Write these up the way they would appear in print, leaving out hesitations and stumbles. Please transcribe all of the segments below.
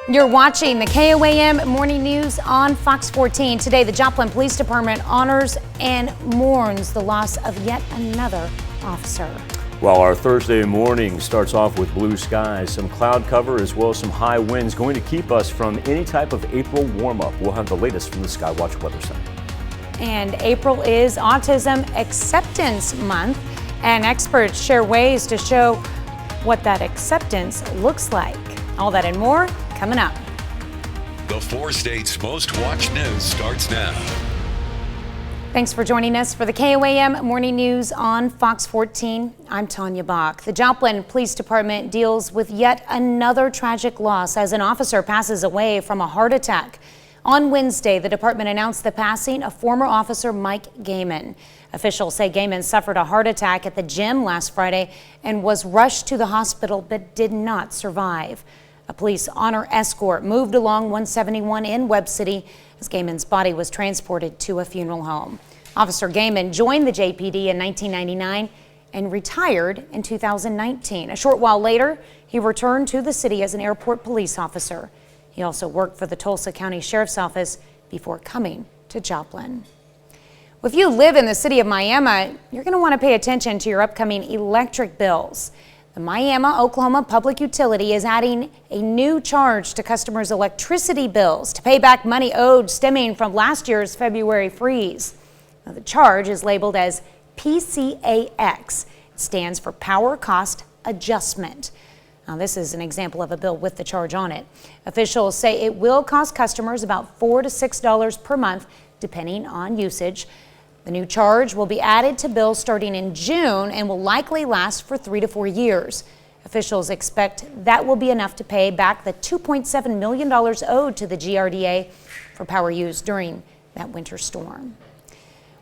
You're watching the KOAM Morning News on Fox 14. Today, the Joplin Police Department honors and mourns the loss of yet another officer. Well, our Thursday morning starts off with blue skies, some cloud cover, as well as some high winds going to keep us from any type of April warm-up. We'll have the latest from the Skywatch Weather Center. And April is Autism Acceptance Month, and experts share ways to show what that acceptance looks like. All that and more coming up. The 4 states' most watched news starts now. Thanks for joining us for the KOAM Morning News on Fox 14. I'm Tanya Bach. The Joplin Police Department deals with yet another tragic loss as an officer passes away from a heart attack. On Wednesday, the department announced the passing of former officer Mike Gaiman. Officials say Gaiman suffered a heart attack at the gym last Friday and was rushed to the hospital but did not survive. A police honor escort moved along 171 in Webb City as Gaiman's body was transported to a funeral home. Officer Gaiman joined the JPD in 1999 and retired in 2019. A short while later, he returned to the city as an airport police officer. He also worked for the Tulsa County Sheriff's Office before coming to Joplin. If you live in the city of Miami, you're going to want to pay attention to your upcoming electric bills. The Miami, Oklahoma Public Utility is adding a new charge to customers' electricity bills to pay back money owed stemming from last year's February freeze. Now, the charge is labeled as PCAX. It stands for Power Cost Adjustment. Now, this is an example of a bill with the charge on it. Officials say it will cost customers about $4 to $6 per month, depending on usage. The new charge will be added to bills starting in June and will likely last for 3 to 4 years. Officials expect that will be enough to pay back the $2.7 million owed to the GRDA for power used during that winter storm.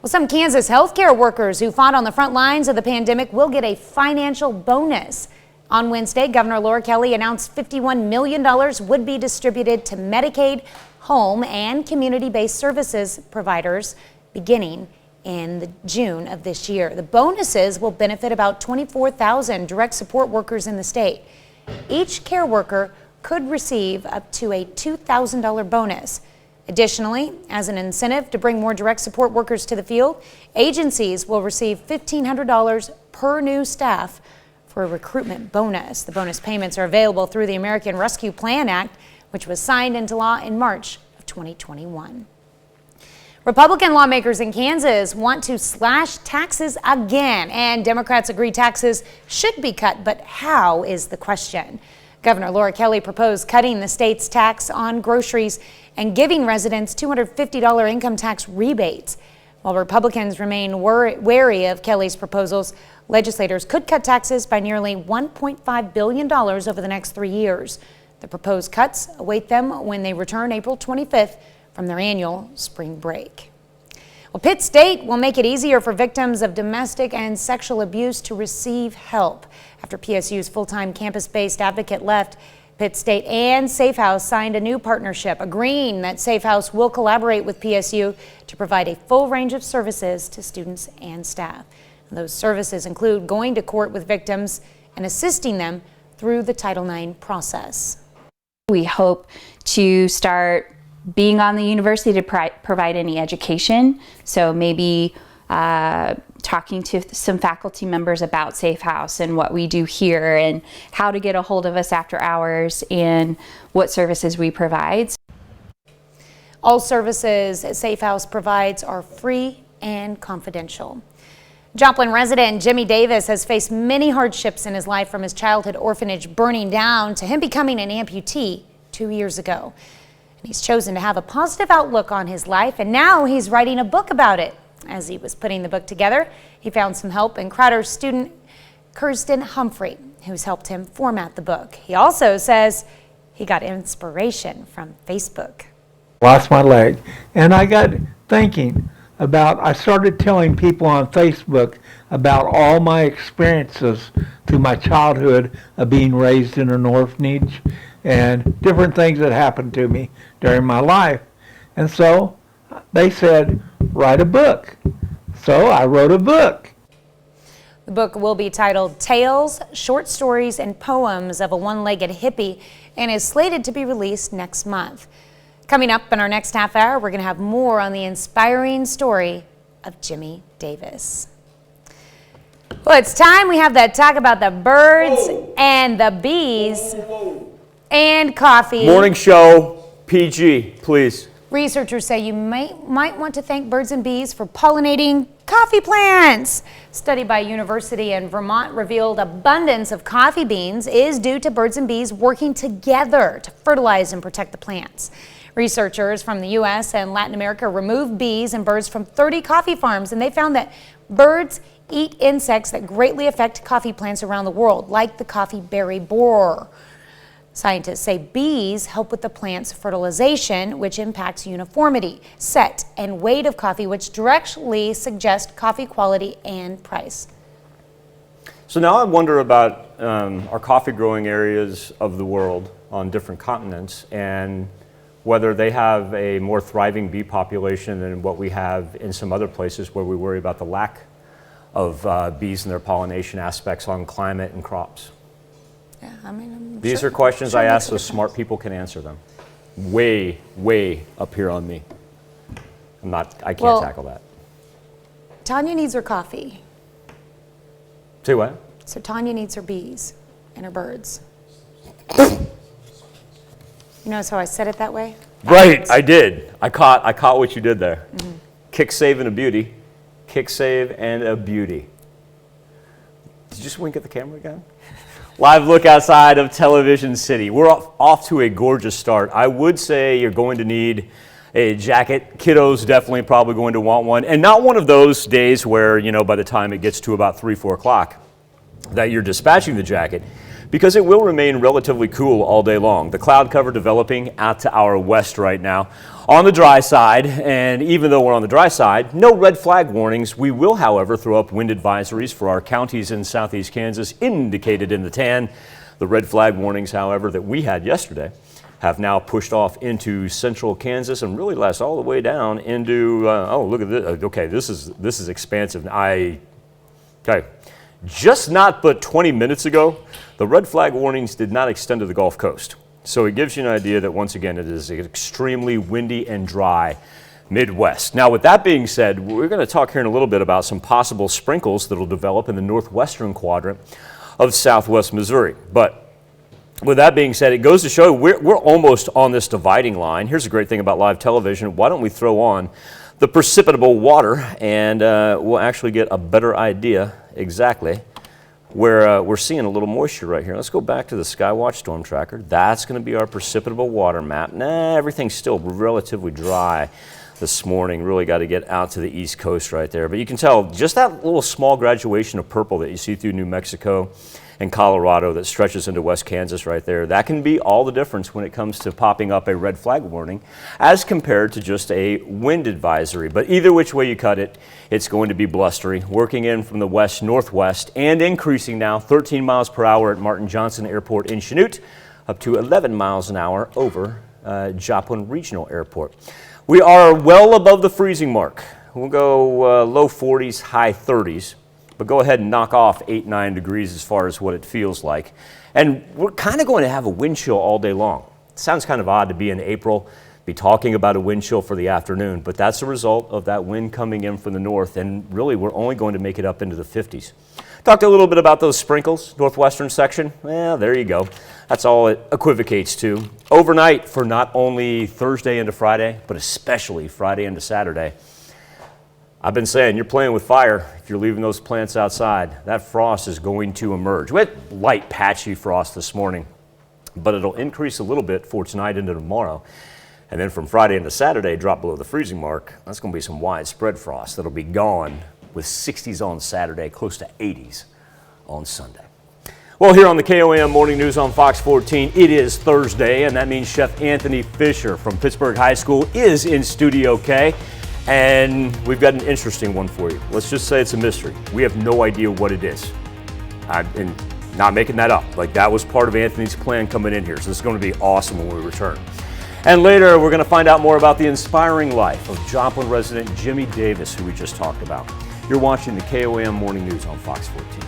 Well, some Kansas healthcare workers who fought on the front lines of the pandemic will get a financial bonus. On Wednesday, Governor Laura Kelly announced $51 million would be distributed to Medicaid, home, and community-based services providers beginning in June of this year. The bonuses will benefit about 24,000 direct support workers in the state. Each care worker could receive up to a $2,000 bonus. Additionally, as an incentive to bring more direct support workers to the field, agencies will receive $1,500 per new staff for a recruitment bonus. The bonus payments are available through the American Rescue Plan Act, which was signed into law in March of 2021. Republican lawmakers in Kansas want to slash taxes again, and Democrats agree taxes should be cut, but how is the question. Governor Laura Kelly proposed cutting the state's tax on groceries and giving residents $250 income tax rebates. While Republicans remain wary of Kelly's proposals, legislators could cut taxes by nearly $1.5 billion over the next 3 years. The proposed cuts await them when they return April 25th from their annual spring break. Well, Pitt State will make it easier for victims of domestic and sexual abuse to receive help. After PSU's full-time campus-based advocate left, Pitt State and Safe House signed a new partnership, agreeing that Safe House will collaborate with PSU to provide a full range of services to students and staff. And those services include going to court with victims and assisting them through the Title IX process. We hope to start being on the university to provide any education. So maybe talking to some faculty members about Safe House and what we do here and how to get a hold of us after hours and what services we provide. All services Safe House provides are free and confidential. Joplin resident Jimmy Davis has faced many hardships in his life, from his childhood orphanage burning down to him becoming an amputee 2 years ago. He's chosen to have a positive outlook on his life, and now he's writing a book about it. As he was putting the book together, he found some help in Crowder student Kirsten Humphrey, who's helped him format the book. He also says he got inspiration from Facebook. Lost my leg, and I got thinking about, I started telling people on Facebook about all my experiences through my childhood of being raised in an orphanage and different things that happened to me during my life. And so they said, write a book. So I wrote a book. The book will be titled Tales, Short Stories, and Poems of a One-Legged Hippie, and is slated to be released next month. Coming up in our next half hour, we're going to have more on the inspiring story of Jimmy Davis. Well, it's time we have that talk about the birds and the bees and coffee. Morning show, PG, please. Researchers say you might want to thank birds and bees for pollinating coffee plants. A study by a university in Vermont revealed abundance of coffee beans is due to birds and bees working together to fertilize and protect the plants. Researchers from the U.S. and Latin America removed bees and birds from 30 coffee farms, and they found that birds eat insects that greatly affect coffee plants around the world, like the coffee berry borer. Scientists say bees help with the plant's fertilization, which impacts uniformity, set, and weight of coffee, which directly suggest coffee quality and price. So now I wonder about our coffee growing areas of the world on different continents and whether they have a more thriving bee population than what we have in some other places where we worry about the lack of bees and their pollination aspects on climate and crops. Yeah, I mean, These are questions I ask so smart people can answer them. Way, way up here on me. I can't tackle that. Tanya needs her coffee. Say what? So Tanya needs her bees and her birds. You notice how I said it that way? Right, I did. I caught what you did there. Mm-hmm. Kick, save, and a beauty. Kick, save, and a beauty. Did you just wink at the camera again? Live look outside of Television City. We're off to a gorgeous start. I would say you're going to need a jacket. Kiddos definitely probably going to want one. And not one of those days where, by the time it gets to about 3, 4 o'clock, that you're dispatching the jacket, because it will remain relatively cool all day long. The cloud cover developing out to our west right now on the dry side, and even though we're on the dry side, no red flag warnings. We will, however, throw up wind advisories for our counties in southeast Kansas indicated in the tan. The red flag warnings, however, that we had yesterday have now pushed off into central Kansas and really last all the way down into, oh, look at this. Okay, this is expansive. Okay. Just not but 20 minutes ago, the red flag warnings did not extend to the Gulf Coast. So it gives you an idea that once again it is extremely windy and dry Midwest. Now with that being said, we're going to talk here in a little bit about some possible sprinkles that will develop in the northwestern quadrant of southwest Missouri. But with that being said, it goes to show we're almost on this dividing line. Here's a great thing about live television. Why don't we throw on the precipitable water and we'll actually get a better idea exactly where we're seeing a little moisture right here. Let's go back to the Skywatch Storm Tracker. That's going to be our precipitable water map. Everything's still relatively dry this morning. Really got to get out to the East Coast right there. But you can tell just that little small graduation of purple that you see through New Mexico and Colorado that stretches into West Kansas right there. That can be all the difference when it comes to popping up a red flag warning as compared to just a wind advisory. But either which way you cut it, it's going to be blustery, working in from the west-northwest and increasing now 13 miles per hour at Martin Johnson Airport in Chanute, up to 11 miles an hour over Joplin Regional Airport. We are well above the freezing mark. We'll go low 40s, high 30s. But go ahead and knock off 8-9 degrees as far as what it feels like. And we're kind of going to have a wind chill all day long. It sounds kind of odd to be in April, be talking about a wind chill for the afternoon, but that's a result of that wind coming in from the north, and really we're only going to make it up into the 50s. Talked a little bit about those sprinkles, northwestern section. Well, there you go. That's all it equivocates to. Overnight for not only Thursday into Friday, but especially Friday into Saturday. I've been saying you're playing with fire if you're leaving those plants outside. That frost is going to emerge. We had light patchy frost this morning, but it'll increase a little bit for tonight into tomorrow. And then from Friday into Saturday, drop below the freezing mark. That's going to be some widespread frost that'll be gone with 60s on Saturday, close to 80s on Sunday. Well, here on the KOAM Morning News on Fox 14, it is Thursday, and that means Chef Anthony Fisher from Pittsburgh High School is in Studio K. And we've got an interesting one for you. Let's just say it's a mystery. We have no idea what it is. And not making that up. Like, that was part of Anthony's plan coming in here. So this is going to be awesome when we return. And later, we're going to find out more about the inspiring life of Joplin resident Jimmy Davis, who we just talked about. You're watching the KOAM Morning News on Fox 14.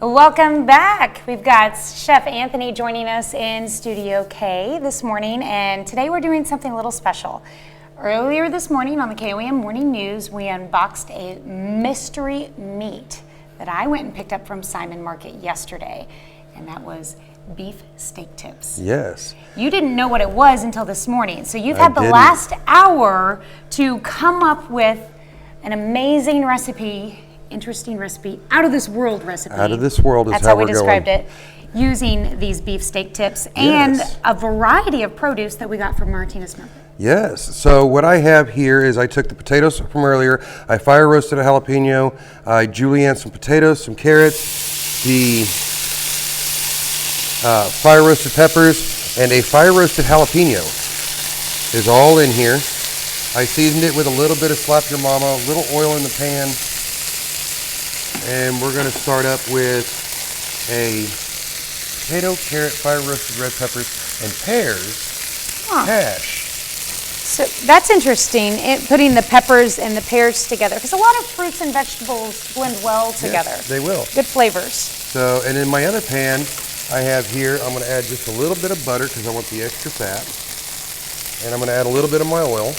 Welcome back. We've got Chef Anthony joining us in Studio K this morning, and today we're doing something a little special. Earlier this morning on the KOAM Morning News, we unboxed a mystery meat that I went and picked up from Simon Market yesterday, and that was beef steak tips. Yes. You didn't know what it was until this morning, so you've had the last hour to come up with an amazing recipe, interesting recipe, out of this world recipe. Out of this world is That's how we we're described going. it, using these beef steak tips and Yes. a variety of produce that we got from Martinez Market. Yes. So what I have here is I took the potatoes from earlier. I fire roasted a jalapeno. I julienne some potatoes, some carrots, the fire roasted peppers, and a fire roasted jalapeno is all in here. I seasoned it with a little bit of Slap Your Mama, a little oil in the pan, and we're going to start up with a potato, carrot, fire roasted red peppers, and pears hash. So that's interesting, putting the peppers and the pears together, because a lot of fruits and vegetables blend well together. Yes, they will. Good flavors. So, and in my other pan, I have here, I'm going to add just a little bit of butter because I want the extra fat. And I'm going to add a little bit of my oil.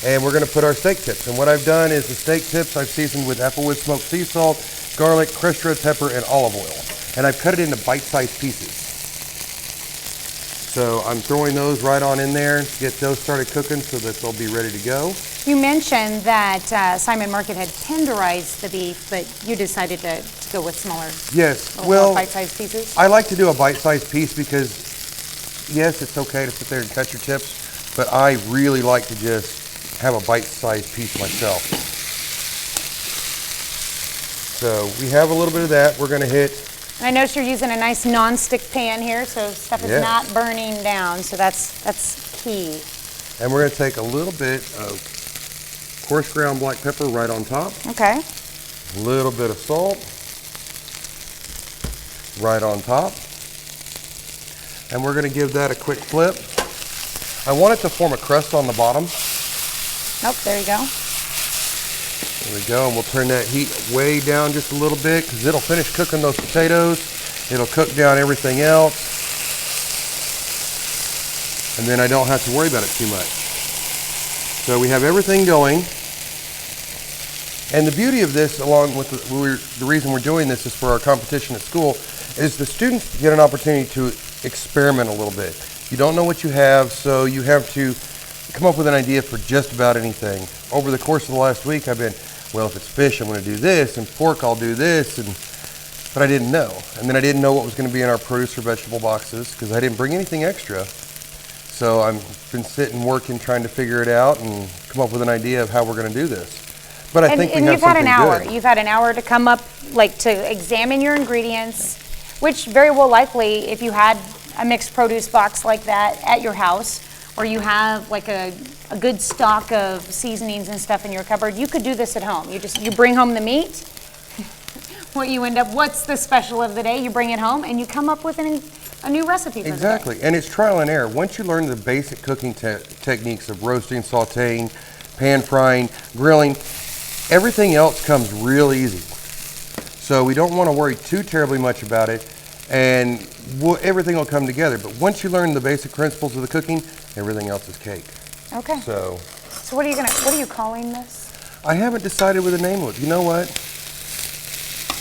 And we're going to put our steak tips. And what I've done is the steak tips I've seasoned with applewood smoked sea salt, garlic, crushed red pepper, and olive oil. And I've cut it into bite-sized pieces. So I'm throwing those right on in there to get those started cooking so that they'll be ready to go. You mentioned that Simon Market had tenderized the beef, but you decided to go with smaller, Yes, more well, bite-sized pieces. I like to do a bite-sized piece because, yes, it's okay to sit there and cut your tips, but I really like to just have a bite-sized piece myself. So we have a little bit of that. We're going to hit. And I noticed you're using a nice non-stick pan here, so stuff is not burning down, so that's key. And we're going to take a little bit of coarse ground black pepper right on top. Okay. A little bit of salt right on top. And we're going to give that a quick flip. I want it to form a crust on the bottom. Nope, there you go. There we go, and we'll turn that heat way down just a little bit because it'll finish cooking those potatoes. It'll cook down everything else. And then I don't have to worry about it too much. So we have everything going. And the beauty of this, along with the reason we're doing this is for our competition at school, is the students get an opportunity to experiment a little bit. You don't know what you have, so you have to come up with an idea for just about anything. Over the course of the last week, I've been, well, if it's fish, I'm going to do this, and pork, I'll do this, but I didn't know. And then I didn't know what was going to be in our produce or vegetable boxes because I didn't bring anything extra. So I've been sitting, working, trying to figure it out and come up with an idea of how we're going to do this. But I think we have you've had something an hour. good. You've had an hour to come up, to examine your ingredients, which very well likely, if you had a mixed produce box like that at your house, or you have like a good stock of seasonings and stuff in your cupboard, you could do this at home. You bring home the meat. What's the special of the day? You bring it home and you come up with a new recipe for Exactly, the day. and it's trial and error. Once you learn the basic cooking techniques of roasting, sauteing, pan frying, grilling, everything else comes real easy. So we don't want to worry too terribly much about it, and everything will come together. But once you learn the basic principles of the cooking, everything else is cake. Okay. So what are you calling this? I haven't decided with a name of it. You know what?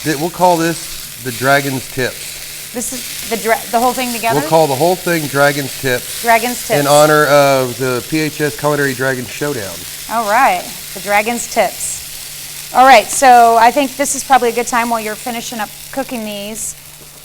We'll call this the Dragon's Tips. This is the whole thing together? We'll call the whole thing Dragon's Tips. Dragon's Tips. In honor of the PHS Culinary Dragon Showdown. All right, the Dragon's Tips. All right, so I think this is probably a good time while you're finishing up cooking these.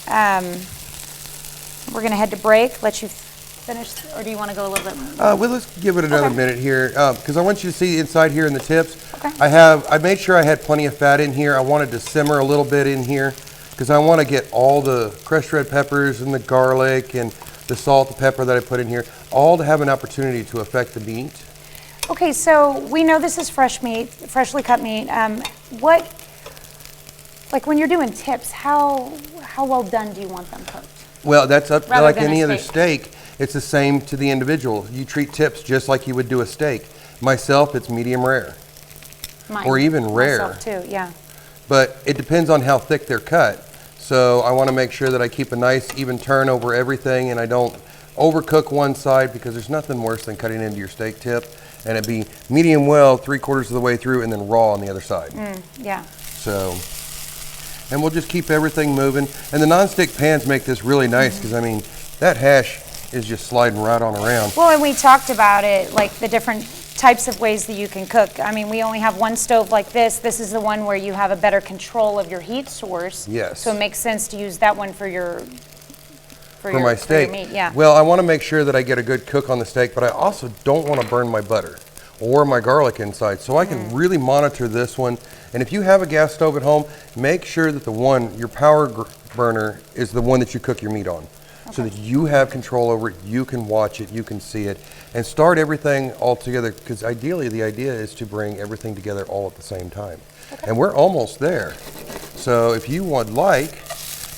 We're going to head to break, let you finish, or do you want to go a little bit more? Well, let's give it another minute here, because I want you to see inside here in the tips. Okay. I made sure I had plenty of fat in here. I wanted to simmer a little bit in here, because I want to get all the crushed red peppers and the garlic and the salt, the pepper that I put in here, all to have an opportunity to affect the meat. Okay, so we know this is fresh meat, freshly cut meat. When you're doing tips, how well done do you want them cooked? Well, that's up Rather like than any a other steak. steak. It's the same to the individual. You treat tips just like you would do a steak. Myself, it's medium rare. Mine, or even rare. Myself too, yeah. but it depends on how thick they're cut. So I want to make sure that I keep a nice even turn over everything and I don't overcook one side, because there's nothing worse than cutting into your steak tip and it be medium well 3/4 of the way through and then raw on the other side. Yeah. So, and we'll just keep everything moving. And the nonstick pans make this really nice, because I mean, that hash is just sliding right on around. Well, and we talked about it, like the different types of ways that you can cook. I mean, we only have one stove like this. This is the one where you have a better control of your heat source. Yes. So it makes sense to use that one for your my steak. meat, yeah. Well, I want to make sure that I get a good cook on the steak, but I also don't want to burn my butter or my garlic inside. So I can really monitor this one. And if you have a gas stove at home, make sure that your power burner is the one that you cook your meat on. So that you have control over it, you can watch it, you can see it, and start everything all together, because ideally the idea is to bring everything together all at the same time. And we're almost there. So if you would like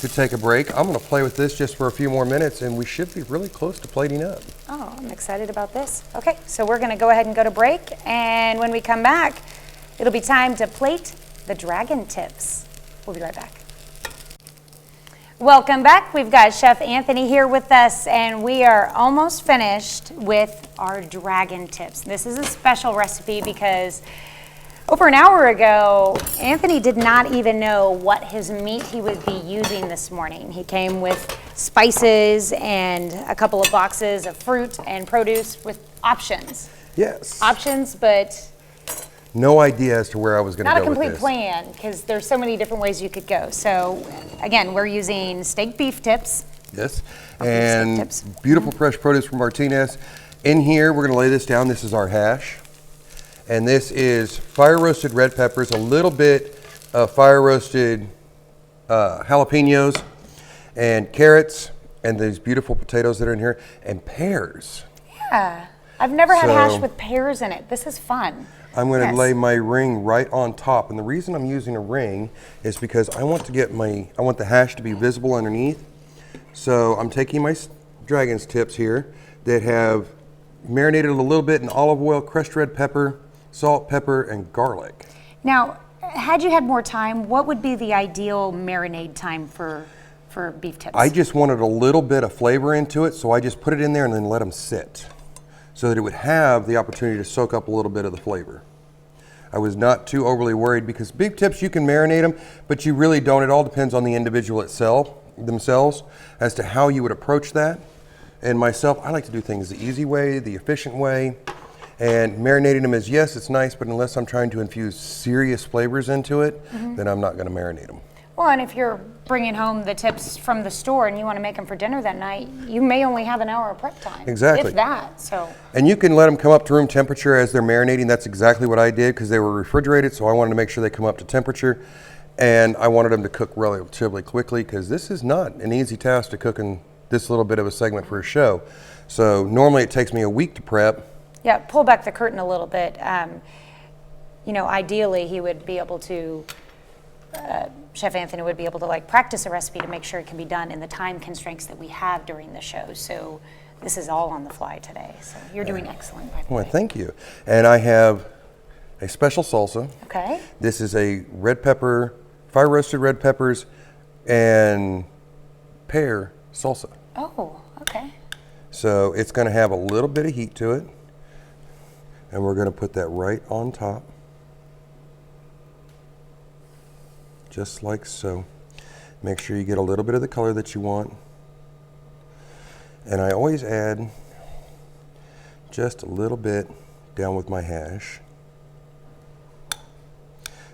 to take a break, I'm going to play with this just for a few more minutes, and we should be really close to plating up. Oh, I'm excited about this. Okay, so we're going to go ahead and go to break, and when we come back, it'll be time to plate the dragon tips. We'll be right back. Welcome back. We've got Chef Anthony here with us, and we are almost finished with our dragon tips. This is a special recipe because over an hour ago, Anthony did not even know what his meat he would be using this morning. He came with spices and a couple of boxes of fruit and produce with options. Yes. Options, but No idea as to where I was going to go with this. not a complete plan, because there's so many different ways you could go. So again, we're using steak beef tips. Yes, Okay, and steak tips. beautiful fresh produce from Martinez. In here, we're going to lay this down. This is our hash. And this is fire roasted red peppers, a little bit of fire roasted jalapenos, and carrots, and these beautiful potatoes that are in here, and pears. Yeah, I've never had hash So- with pears in it. This is fun. I'm going to Yes. lay my ring right on top. And the reason I'm using a ring is because I want the hash to be visible underneath. So I'm taking my dragon's tips here that have marinated a little bit in olive oil, crushed red pepper, salt, pepper, and garlic. Now, had you had more time, what would be the ideal marinade time for beef tips? I just wanted a little bit of flavor into it, so I just put it in there and then let them sit so that it would have the opportunity to soak up a little bit of the flavor. I was not too overly worried, because beef tips, you can marinate them, but you really don't. It all depends on the individual themselves as to how you would approach that. And myself, I like to do things the easy way, the efficient way. And marinating them is, yes, it's nice, but unless I'm trying to infuse serious flavors into it, then I'm not going to marinate them. Well, and if you're bringing home the tips from the store and you want to make them for dinner that night, you may only have an hour of prep time. Exactly. If that, so. And you can let them come up to room temperature as they're marinating. That's exactly what I did, because they were refrigerated, so I wanted to make sure they come up to temperature. And I wanted them to cook relatively quickly, because this is not an easy task to cook in this little bit of a segment for a show. So normally it takes me a week to prep. Yeah, pull back the curtain a little bit. Ideally, he would be able to, Chef Anthony would be able to practice a recipe to make sure it can be done in the time constraints that we have during the show. So this is all on the fly today. So you're doing excellent, by the Well, way. thank you. And I have a special salsa. Okay. This is a red pepper, fire roasted red peppers, and pear salsa. Oh, okay. So it's going to have a little bit of heat to it. And we're going to put that right on top. Just like so. Make sure you get a little bit of the color that you want. And I always add just a little bit down with my hash,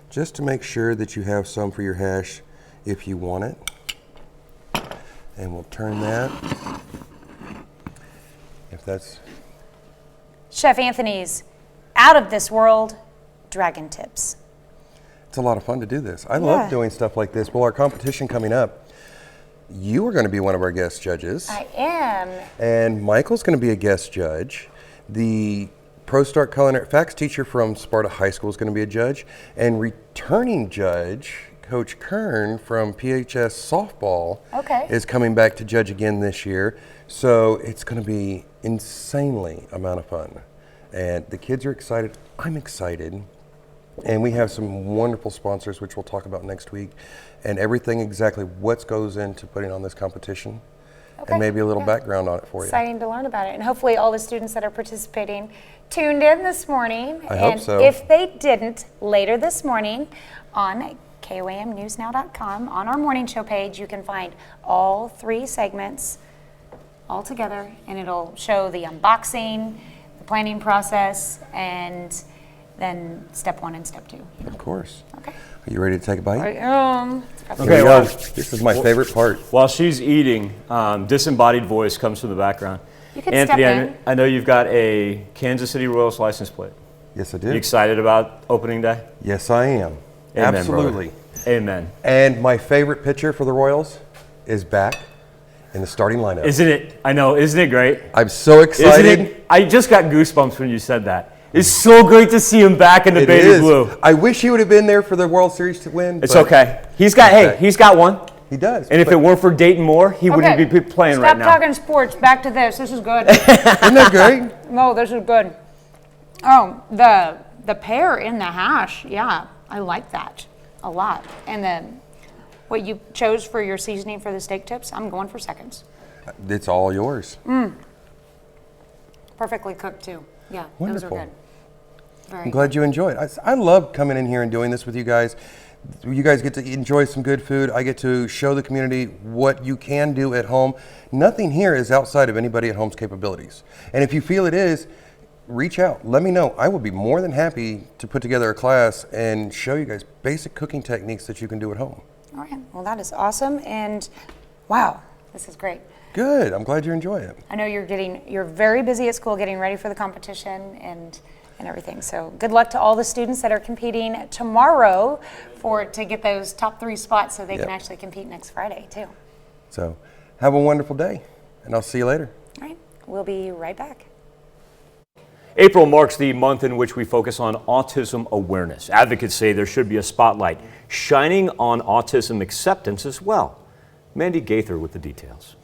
just to make sure that you have some for your hash if you want it. And we'll turn that, if that's... Chef Anthony's out of this world dragon tips. It's a lot of fun to do this. I Yeah. love doing stuff like this. Well, our competition coming up, you are going to be one of our guest judges. I am. And Michael's going to be a guest judge. The ProStart Culinary Facts teacher from Sparta High School is going to be a judge. And returning judge, Coach Kern from PHS Softball, is coming back to judge again this year. So it's going to be insanely amount of fun. And the kids are excited. I'm excited. And we have some wonderful sponsors, which we'll talk about next week, and everything exactly what goes into putting on this competition, and maybe a little background on it for you. Exciting to learn about it. And hopefully all the students that are participating tuned in this morning. I hope so. If they didn't, later this morning on KOAMnewsnow.com, on our morning show page, you can find all 3 segments all together, and it'll show the unboxing, the planning process, and then step 1 and step 2. Of course. Okay. Are you ready to take a bite? Okay, Here we well, go. This is my favorite part. While she's eating, disembodied voice comes from the background. You can Anthony, step in. I know you've got a Kansas City Royals license plate. Yes, I You do. excited about opening day? Yes, I am. Amen, Absolutely. brother. Amen. And my favorite pitcher for the Royals is back in the starting lineup. Isn't it? I know. Isn't it great? I'm so excited. Isn't it? I just got goosebumps when you said that. It's so great to see him back in the It baby is. blue. I wish he would have been there for the World Series to win. It's but okay. He's got. Hey, he's got one. He does. And if but it weren't for Dayton Moore, he wouldn't be playing right now. Stop talking sports. Back to this. This is good. isn't that great? No, this is good. Oh, the pear in the hash. Yeah, I like that a lot. And then what you chose for your seasoning for the steak tips, I'm going for seconds. It's all yours. Perfectly cooked too. Yeah, Wonderful. those are good. Very I'm glad you enjoyed it. I love coming in here and doing this with you guys. You guys get to enjoy some good food. I get to show the community what you can do at home. Nothing here is outside of anybody at home's capabilities. And if you feel it is, reach out. Let me know. I will be more than happy to put together a class and show you guys basic cooking techniques that you can do at home. All right. Well, that is awesome. And wow, this is great. Good. I'm glad you enjoy it. I know you're very busy at school getting ready for the competition and everything. So good luck to all the students that are competing tomorrow to get those top 3 spots so they can actually compete next Friday too. So have a wonderful day, and I'll see you later. All right. We'll be right back. April marks the month in which we focus on autism awareness. Advocates say there should be a spotlight shining on autism acceptance as well. Mandy Gaither with the details.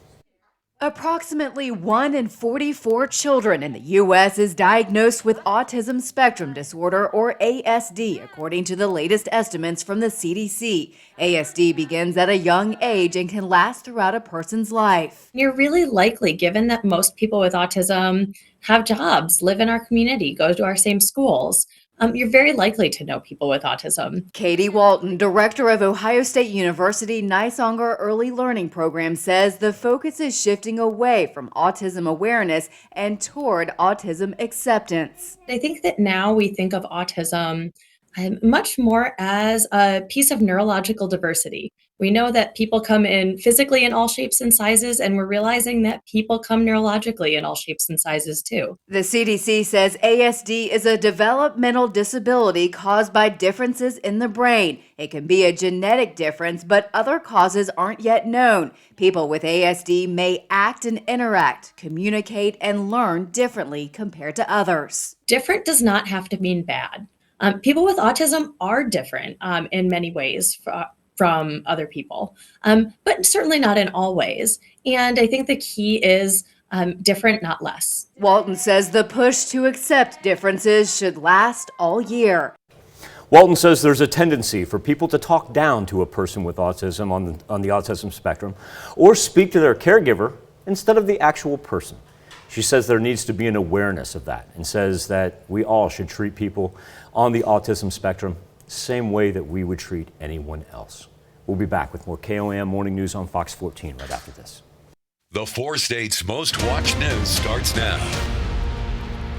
Approximately 1 in 44 children in the U.S. is diagnosed with autism spectrum disorder, or ASD, according to the latest estimates from the CDC. ASD begins at a young age and can last throughout a person's life. You're really likely, given that most people with autism have jobs, live in our community, go to our same schools, you're very likely to know people with autism. Katie Walton, director of Ohio State University Nysongar Early Learning Program, says the focus is shifting away from autism awareness and toward autism acceptance. I think that now we think of autism much more as a piece of neurological diversity. We know that people come in physically in all shapes and sizes, and we're realizing that people come neurologically in all shapes and sizes too. The CDC says ASD is a developmental disability caused by differences in the brain. It can be a genetic difference, but other causes aren't yet known. People with ASD may act and interact, communicate, and learn differently compared to others. Different does not have to mean bad. People with autism are different in many ways from other people, but certainly not in all ways. And I think the key is different, not less. Walton says the push to accept differences should last all year. Walton says there's a tendency for people to talk down to a person with autism on the autism spectrum or speak to their caregiver instead of the actual person. She says there needs to be an awareness of that and says that we all should treat people on the autism spectrum the same way that we would treat anyone else. We'll be back with more KOAM Morning News on Fox 14 right after this. The 4 states' most watched news starts now.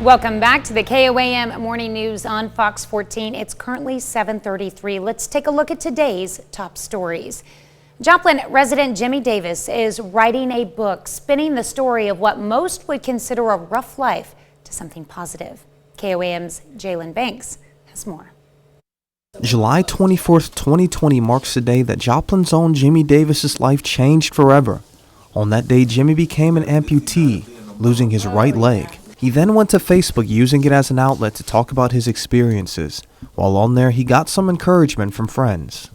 Welcome back to the KOAM Morning News on Fox 14. It's currently 7:33. Let's take a look at today's top stories. Joplin resident Jimmy Davis is writing a book spinning the story of what most would consider a rough life to something positive. KOAM's Jalen Banks has more. July 24th, 2020 marks the day that Joplin's own Jimmy Davis's life changed forever. On that day, Jimmy became an amputee, losing his right leg. He then went to Facebook using it as an outlet to talk about his experiences. While on there, he got some encouragement from friends.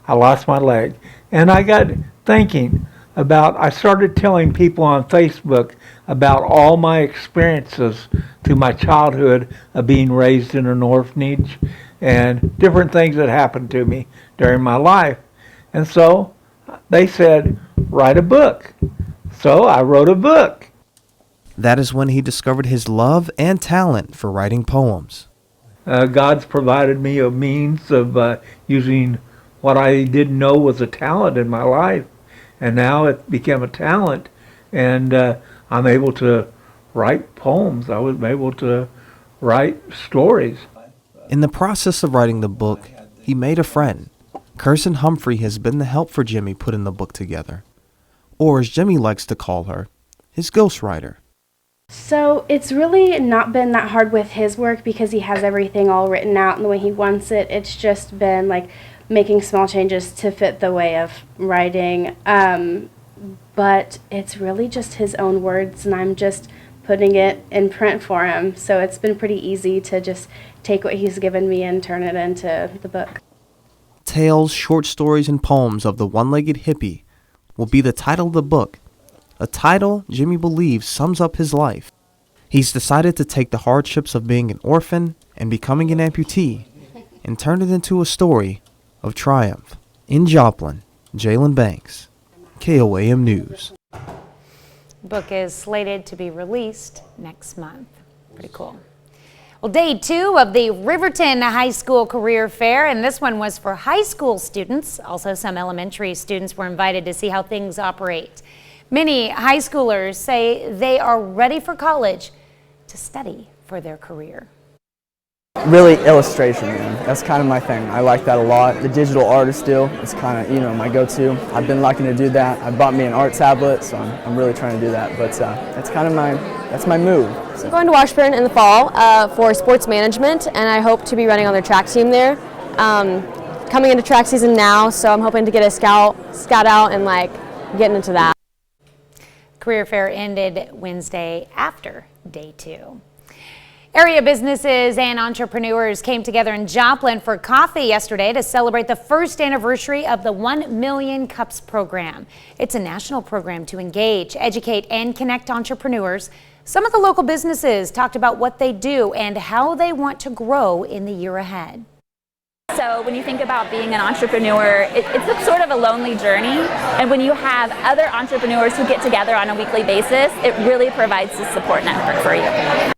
I lost my leg, and I got thinking I started telling people on Facebook about all my experiences through my childhood of being raised in an orphanage and different things that happened to me during my life. And so they said, write a book. So I wrote a book. That is when he discovered his love and talent for writing poems. God's provided me a means of using what I didn't know was a talent in my life. And now it became a talent, and I'm able to write poems. I was able to write stories. In the process of writing the book, he made a friend. Kirsten Humphrey has been the help for Jimmy putting the book together, or as Jimmy likes to call her, his ghostwriter. So it's really not been that hard with his work because he has everything all written out and the way he wants it. It's just been like making small changes to fit the way of writing. But it's really just his own words, and I'm just putting it in print for him. So it's been pretty easy to just take what he's given me and turn it into the book. Tales, short stories, and poems of the one-legged hippie will be the title of the book, a title Jimmy believes sums up his life. He's decided to take the hardships of being an orphan and becoming an amputee and turn it into a story of triumph. In Joplin, Jalen Banks, KOAM News. The book is slated to be released next month. Pretty cool. Well, day 2 of the Riverton High School Career Fair, and this one was for high school students. Also, some elementary students were invited to see how things operate. Many high schoolers say they are ready for college to study for their career. Really illustration, man. That's kind of my thing. I like that a lot. The digital artist deal is kind of, my go-to. I've been liking to do that. I bought me an art tablet, so I'm really trying to do that. But that's kind of my move. So. I'm going to Washburn in the fall for sports management, and I hope to be running on their track team there. Coming into track season now, so I'm hoping to get a scout out and getting into that. Career fair ended Wednesday after day 2. Area businesses and entrepreneurs came together in Joplin for coffee yesterday to celebrate the first anniversary of the 1 Million Cups program. It's a national program to engage, educate, and connect entrepreneurs. Some of the local businesses talked about what they do and how they want to grow in the year ahead. So when you think about being an entrepreneur, it's sort of a lonely journey. And when you have other entrepreneurs who get together on a weekly basis, it really provides a support network for you.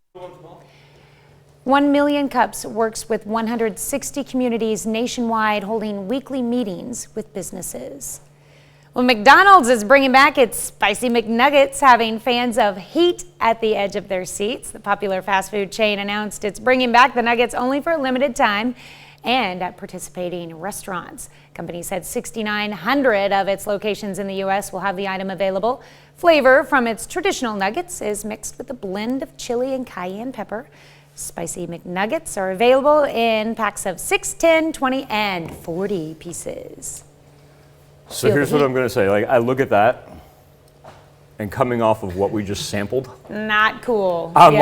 1 Million Cups works with 160 communities nationwide, holding weekly meetings with businesses. Well, McDonald's is bringing back its spicy Mcnuggets, having fans of heat at the edge of their seats. The popular fast food chain announced it's bringing back the nuggets only for a limited time and at participating restaurants. The company said 6,900 of its locations in the U.S. will have the item available. Flavor from its traditional nuggets is mixed with a blend of chili and cayenne pepper. Spicy McNuggets are available in packs of 6, 10, 20, and 40 pieces. So here's what I'm going to say. I look at that, and coming off of what we just sampled, not cool. I'm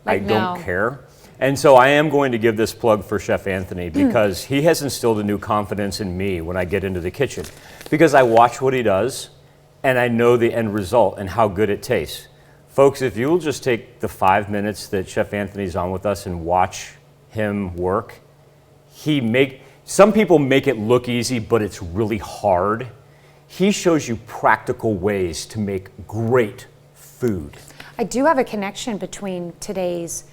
I don't care. And so I am going to give this plug for Chef Anthony because he has instilled a new confidence in me when I get into the kitchen. Because I watch what he does, and I know the end result and how good it tastes. Folks, if you'll just take the 5 minutes that Chef Anthony's on with us and watch him work, some people make it look easy, but it's really hard. He shows you practical ways to make great food. I do have a connection between today's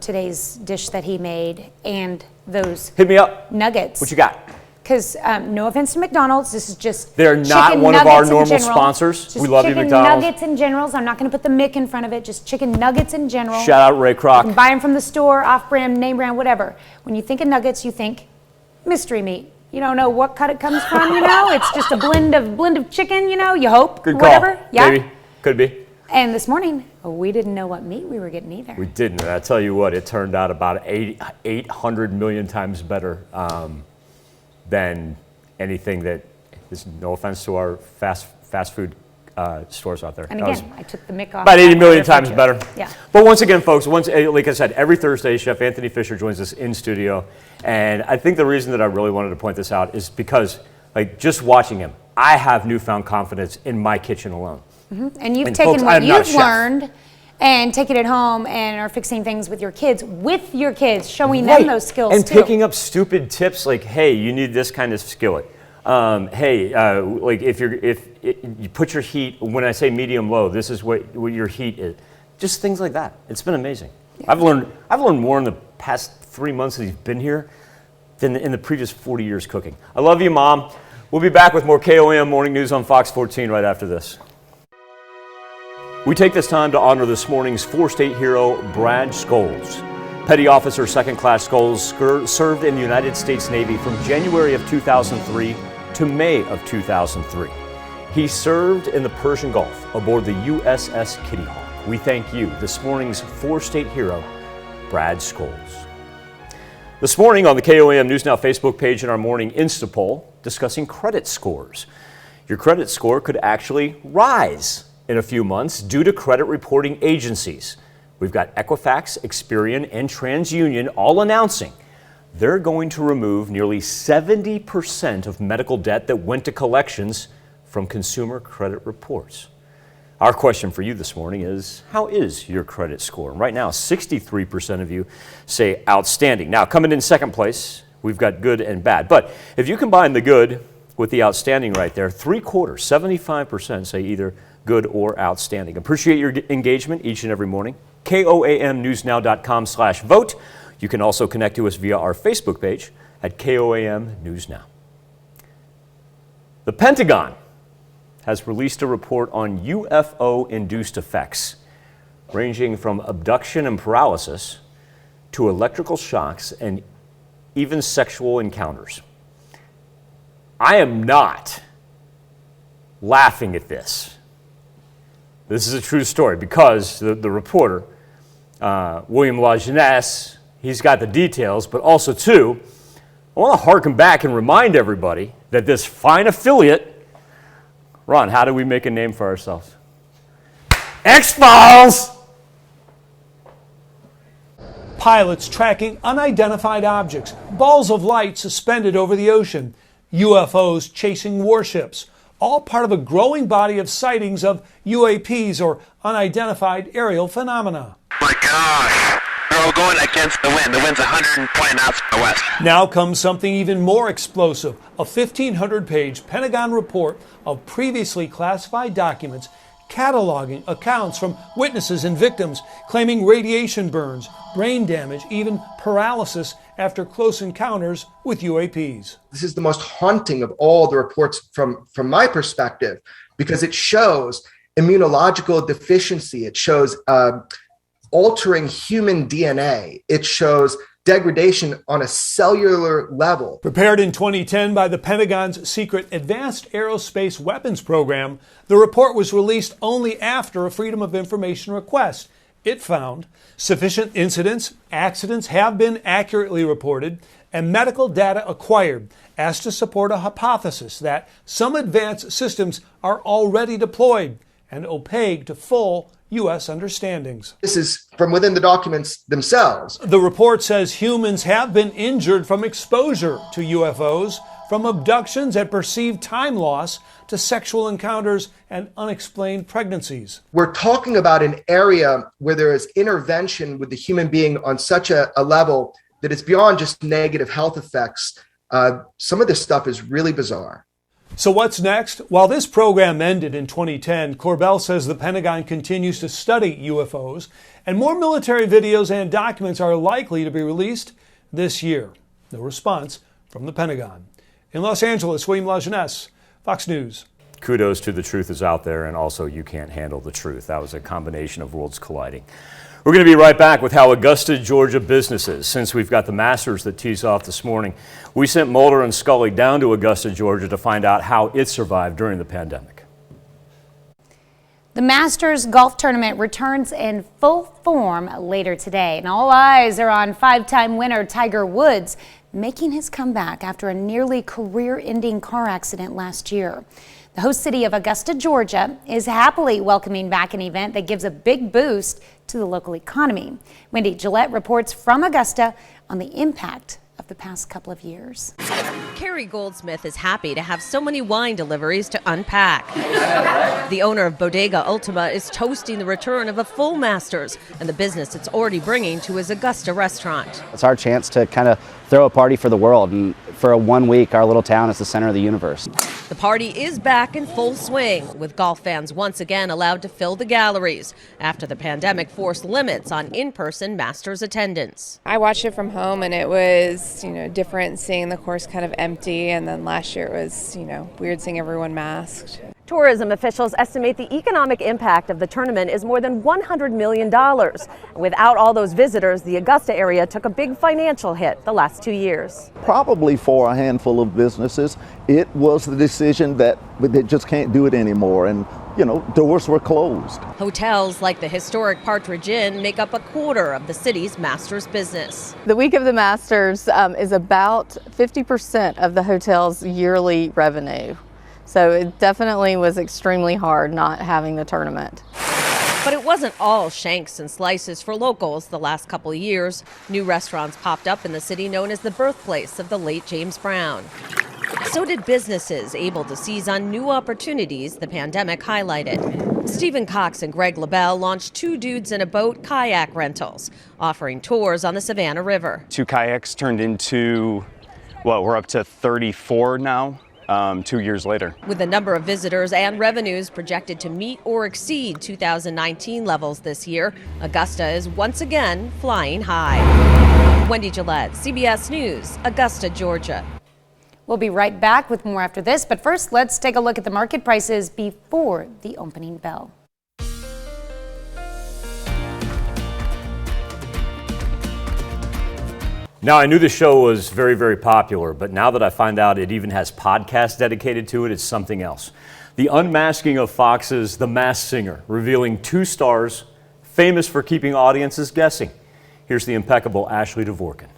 today's dish that he made and those Hit me up. nuggets. What you got? Because no offense to McDonald's, this is just they're not one of our normal sponsors. We love you, McDonald's. Chicken nuggets in general. I'm not going to put the Mick in front of it. Just chicken nuggets in general. Shout out Ray Kroc. You can buy them from the store, off-brand, name brand, whatever. When you think of nuggets, you think mystery meat. You don't know what cut it comes from. It's just a blend of chicken. You hope. Good whatever. call. Yeah. Maybe. Could be. And this morning, we didn't know what meat we were getting either. We didn't. And I tell you what, it turned out about 800 million times better than anything that is, no offense to our fast food stores out there. And again, I took the Mick off. About 80 million times better. Yeah. But once again, folks, like I said, every Thursday, Chef Anthony Fisher joins us in studio. And I think the reason that I really wanted to point this out is because, just watching him, I have newfound confidence in my kitchen alone. And you've And taken folks, what I'm not a you've chef. learned and taken it home and are fixing things with your kids, showing them those skills and too. picking up stupid tips like, hey, you need this kind of skillet. Like if you put your heat, when I say medium low, this is what your heat is. Just things like that. It's been amazing. Yeah. I've learned more in the past 3 months that he's been here than in the previous 40 years cooking. I love you, Mom. We'll be back with more KOAM Morning News on Fox 14 right after this. We take this time to honor this morning's four-state hero, Brad Scholes. Petty Officer 2nd Class Scholes served in the United States Navy from January of 2003 to May of 2003. He served in the Persian Gulf aboard the USS Kitty Hawk. We thank you, this morning's four-state hero, Brad Scholes. This morning on the KOAM News Now Facebook page in our morning Insta poll, discussing credit scores. Your credit score could actually rise in a few months due to credit reporting agencies. We've got Equifax, Experian, and TransUnion all announcing they're going to remove nearly 70% of medical debt that went to collections from consumer credit reports. Our question for you this morning is, how is your credit score? Right now, 63% of you say outstanding. Now, coming in second place, we've got good and bad. But if you combine the good with the outstanding right there, 3/4, 75% say either good or outstanding. Appreciate your engagement each and every morning. KOAMnewsnow.com/vote. You can also connect to us via our Facebook page at KOAM News Now. The Pentagon has released a report on UFO-induced effects, ranging from abduction and paralysis to electrical shocks and even sexual encounters. I am not laughing at this. This is a true story because the reporter, William LaJeunesse, he's got the details, but also, too, I want to harken back and remind everybody that this fine affiliate, Ron, how do we make a name for ourselves? X-Files! Pilots tracking unidentified objects, balls of light suspended over the ocean, UFOs chasing warships, all part of a growing body of sightings of UAPs or unidentified aerial phenomena. My gosh, they're all going against the wind. The wind's 120 knots from the west. Now comes something even more explosive, a 1,500-page Pentagon report of previously classified documents cataloging accounts from witnesses and victims claiming radiation burns, brain damage, even paralysis after close encounters with UAPs. This is the most haunting of all the reports from my perspective, because it shows immunological deficiency. It shows altering human DNA. It shows degradation on a cellular level. Prepared in 2010 by the Pentagon's secret Advanced Aerospace Weapons Program, the report was released only after a Freedom of Information request. It found sufficient incidents, accidents have been accurately reported, and medical data acquired as to support a hypothesis that some advanced systems are already deployed and opaque to full U.S. understandings. This is from within the documents themselves. The report says humans have been injured from exposure to UFOs, from abductions and perceived time loss to sexual encounters and unexplained pregnancies. We're talking about an area where there is intervention with the human being on such a level that it's beyond just negative health effects. Some of this stuff is really bizarre. So what's next? While this program ended in 2010, Corbell says the Pentagon continues to study UFOs, and more military videos and documents are likely to be released this year. No response from the Pentagon. In Los Angeles, William LaJeunesse, Fox News. Kudos to The Truth Is Out There, and also You Can't Handle the Truth. That was a combination of worlds colliding. We're going to be right back with how Augusta, Georgia businesses, since we've got the Masters that tees off this morning, we sent Mulder and Scully down to Augusta, Georgia to find out how it survived during the pandemic. The Masters golf tournament returns in full form later today, and all eyes are on five-time winner Tiger Woods making his comeback after a nearly career-ending car accident last year. The host city of Augusta, Georgia is happily welcoming back an event that gives a big boost to the local economy. Wendy Gillette reports from Augusta on the impact of the past couple of years. Carrie Goldsmith is happy to have so many wine deliveries to unpack. The owner of Bodega Ultima is toasting the return of a full Masters and the business it's already bringing to his Augusta restaurant. It's our chance to kind of throw a party for the world, and for 1 week, our little town is the center of the universe. The party is back in full swing, with golf fans once again allowed to fill the galleries after the pandemic forced limits on in-person Masters attendance. I watched it from home, and it was, different seeing the course kind of empty, and then last year it was, weird seeing everyone masked. Tourism officials estimate the economic impact of the tournament is more than $100 million. Without all those visitors, the Augusta area took a big financial hit the last 2 years. Probably for a handful of businesses, it was the decision that they just can't do it anymore, and doors were closed. Hotels like the historic Partridge Inn make up a quarter of the city's Masters business. The week of the Masters is about 50% of the hotel's yearly revenue. So it definitely was extremely hard not having the tournament. But it wasn't all shanks and slices for locals the last couple of years. New restaurants popped up in the city known as the birthplace of the late James Brown. So did businesses able to seize on new opportunities the pandemic highlighted. Stephen Cox and Greg LaBelle launched 2 Dudes in a Boat kayak rentals, offering tours on the Savannah River. 2 kayaks turned into, we're up to 34 now. 2 years later. With the number of visitors and revenues projected to meet or exceed 2019 levels this year, Augusta is once again flying high. Wendy Gillette, CBS News, Augusta, Georgia. We'll be right back with more after this, but first let's take a look at the market prices before the opening bell. Now, I knew the show was very, very popular, but now that I find out it even has podcasts dedicated to it, it's something else. The unmasking of Fox's The Masked Singer, revealing 2 stars famous for keeping audiences guessing. Here's the impeccable Ashley Dvorkin.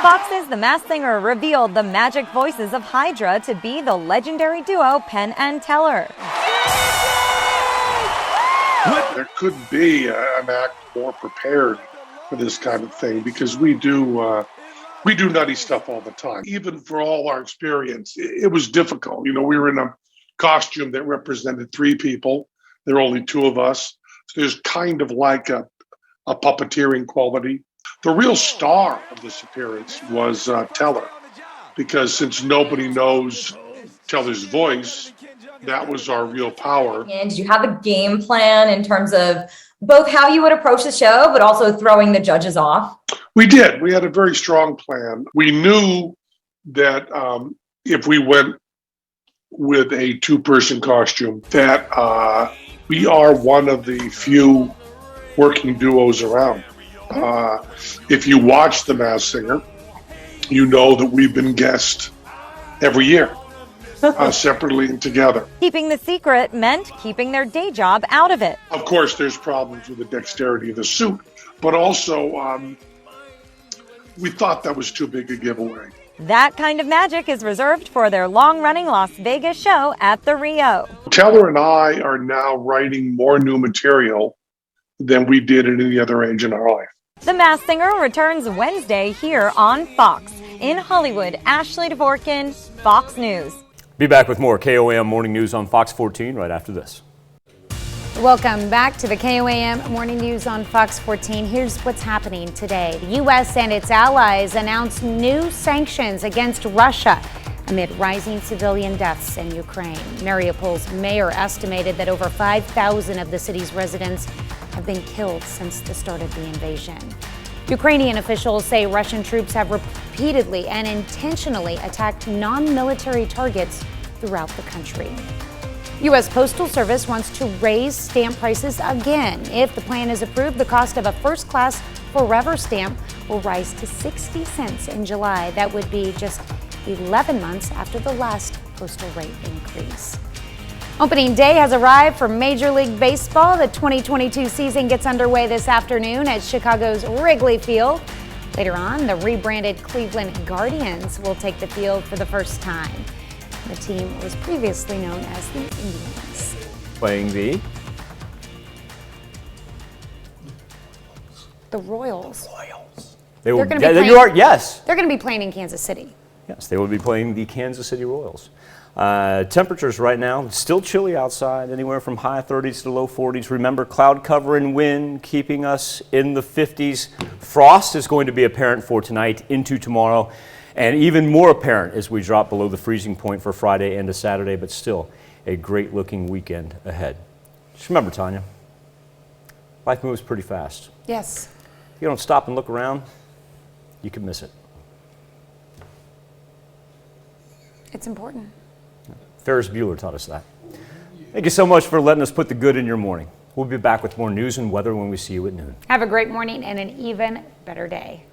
Fox's The Masked Singer revealed the magic voices of Hydra to be the legendary duo Penn and Teller. There couldn't be an act more prepared for this kind of thing because we do nutty stuff all the time. Even for all our experience, it was difficult. We were in a costume that represented 3 people. There were only 2 of us. So there's kind of like a puppeteering quality. The real star of this appearance was Teller, because since nobody knows Teller's voice, that was our real power. And did you have a game plan in terms of both how you would approach the show, but also throwing the judges off? We did. We had a very strong plan. We knew that if we went with a 2-person costume, that we are one of the few working duos around. If you watch The Masked Singer, you know that we've been guests every year. Separately and together. Keeping the secret meant keeping their day job out of it. Of course, there's problems with the dexterity of the suit, but also we thought that was too big a giveaway. That kind of magic is reserved for their long-running Las Vegas show at the Rio. Teller and I are now writing more new material than we did at any other age in our life. The Masked Singer returns Wednesday here on Fox. In Hollywood, Ashley Dvorkin, Fox News. Be back with more KOAM Morning News on Fox 14 right after this. Welcome back to the KOAM Morning News on Fox 14. Here's what's happening today. The U.S. and its allies announced new sanctions against Russia amid rising civilian deaths in Ukraine. Mariupol's mayor estimated that over 5,000 of the city's residents have been killed since the start of the invasion. Ukrainian officials say Russian troops have repeatedly and intentionally attacked non-military targets throughout the country. U.S. Postal Service wants to raise stamp prices again. If the plan is approved, the cost of a first-class Forever stamp will rise to 60 cents in July. That would be just 11 months after the last postal rate increase. Opening day has arrived for Major League Baseball. The 2022 season gets underway this afternoon at Chicago's Wrigley Field. Later on, the rebranded Cleveland Guardians will take the field for the first time. The team was previously known as the Indians. Playing the The Royals. They will. They're gonna be New playing- York, yes. They're going to be playing in Kansas City. Yes, they will be playing the Kansas City Royals. Temperatures right now, still chilly outside, anywhere from high 30s to low 40s. Remember, cloud cover and wind keeping us in the 50s. Frost is going to be apparent for tonight into tomorrow, and even more apparent as we drop below the freezing point for Friday into Saturday, but still a great looking weekend ahead. Just remember, Tanya, life moves pretty fast. Yes. If you don't stop and look around, you can miss it. It's important. Ferris Bueller taught us that. Thank you so much for letting us put the good in your morning. We'll be back with more news and weather when we see you at noon. Have a great morning and an even better day.